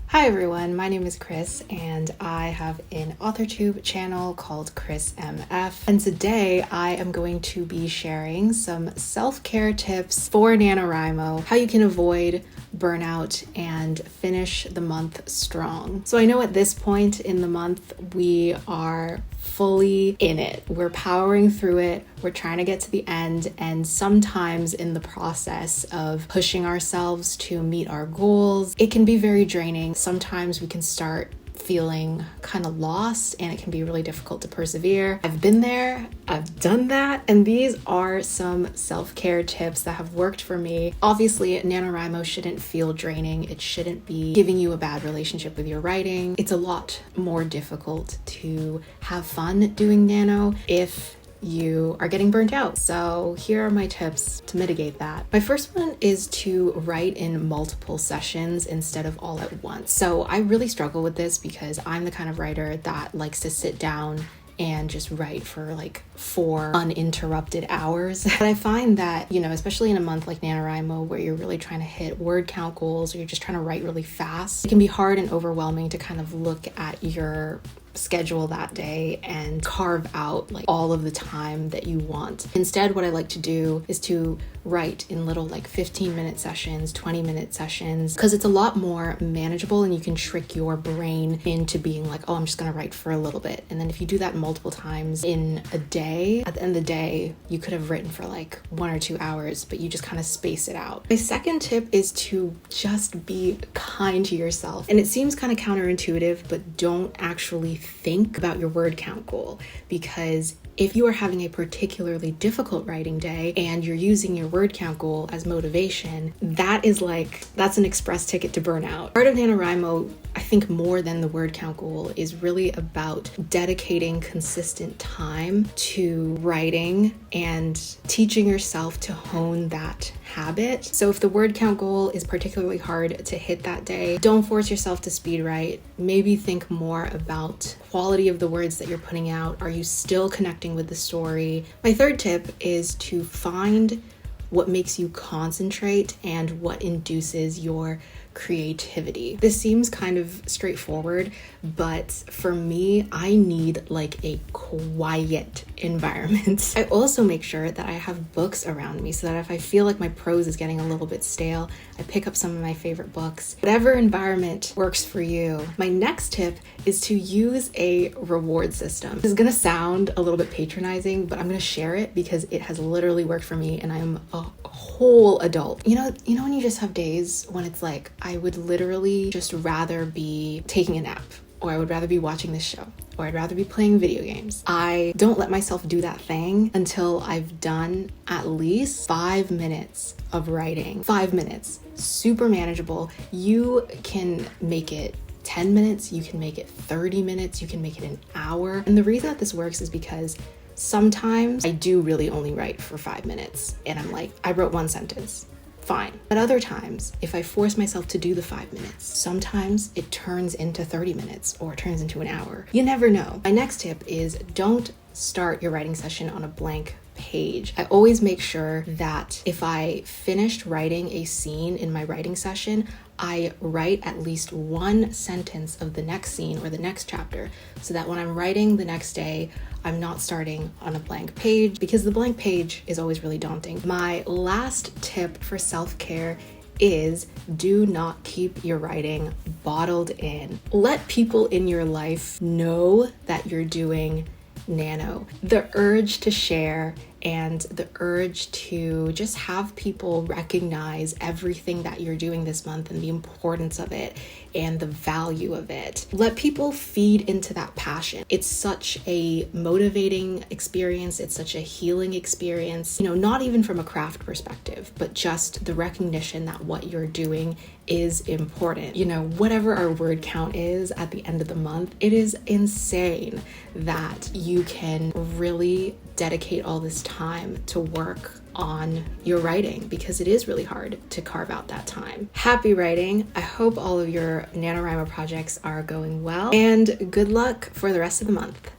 Hi everyone, my name is Kris and I have an AuthorTube channel called Kris MF. And today I am going to be sharing some self-care tips for NaNoWriMo, how you can avoid burnout and finish the month strong. So I know at this point in the month, we are fully in it. We're powering through it. We're trying to get to the end. And sometimes in the process of pushing ourselves to meet our goals, it can be very draining. Sometimes we can start feeling kind of lost and it can be really difficult to persevere. I've been there, I've done that, and these are some self-care tips that have worked for me. Obviously, NaNoWriMo shouldn't feel draining. It shouldn't be giving you a bad relationship with your writing. It's a lot more difficult to have fun doing nano if you are getting burnt out. So here are my tips to mitigate that. My first one is to write in multiple sessions instead of all at once. So I really struggle with this because I'm the kind of writer that likes to sit down and just write for like 4 uninterrupted hours. But I find that, especially in a month like NaNoWriMo where you're really trying to hit word count goals or you're just trying to write really fast, it can be hard and overwhelming to kind of look at your schedule that day and carve out like all of the time that you want. Instead, what I like to do is to write in little like 15-minute sessions, 20-minute sessions, because it's a lot more manageable and you can trick your brain into being like, oh, I'm just gonna write for a little bit. And then if you do that multiple times in a day, at the end of the day, you could have written for like 1 or 2 hours, but you just kind of space it out. My second tip is to just be kind to yourself. And it seems kind of counterintuitive, but don't actually think about your word count goal, because if you are having a particularly difficult writing day and you're using your word count goal as motivation, that's an express ticket to burnout. Part of NaNoWriMo, I think more than the word count goal, is really about dedicating consistent time to writing and teaching yourself to hone that habit. So if the word count goal is particularly hard to hit that day, don't force yourself to speed write. Maybe think more about quality of the words that you're putting out. Are you still connecting with the story? My third tip is to find what makes you concentrate and what induces your creativity. This seems kind of straightforward, but for me, I need like a quiet environment. I also make sure that I have books around me so that if I feel like my prose is getting a little bit stale, I pick up some of my favorite books. Whatever environment works for you. My next tip is to use a reward system. This is gonna sound a little bit patronizing, but I'm gonna share it because it has literally worked for me and I'm a whole adult. You know when you just have days when it's like, I would literally just rather be taking a nap, or I would rather be watching this show, or I'd rather be playing video games. I don't let myself do that thing until I've done at least 5 minutes of writing. 5 minutes, super manageable. You can make it 10 minutes, you can make it 30 minutes, you can make it an hour. And the reason that this works is because sometimes I do really only write for 5 minutes and I'm like, I wrote 1 sentence. Fine. But other times, if I force myself to do the 5 minutes, sometimes it turns into 30 minutes or it turns into an hour. You never know. My next tip is don't start your writing session on a blank page. I always make sure that if I finished writing a scene in my writing session, I write at least 1 sentence of the next scene or the next chapter so that when I'm writing the next day, I'm not starting on a blank page, because the blank page is always really daunting. My last tip for self-care is do not keep your writing bottled in. Let people in your life know that you're doing nano. The urge to share and the urge to just have people recognize everything that you're doing this month and the importance of it and the value of it. Let people feed into that passion. It's such a motivating experience. It's such a healing experience, not even from a craft perspective, but just the recognition that what you're doing is important. Whatever our word count is at the end of the month, it is insane that you can really dedicate all this time to work on your writing, because it is really hard to carve out that time. Happy writing. I hope all of your NaNoWriMo projects are going well, and good luck for the rest of the month.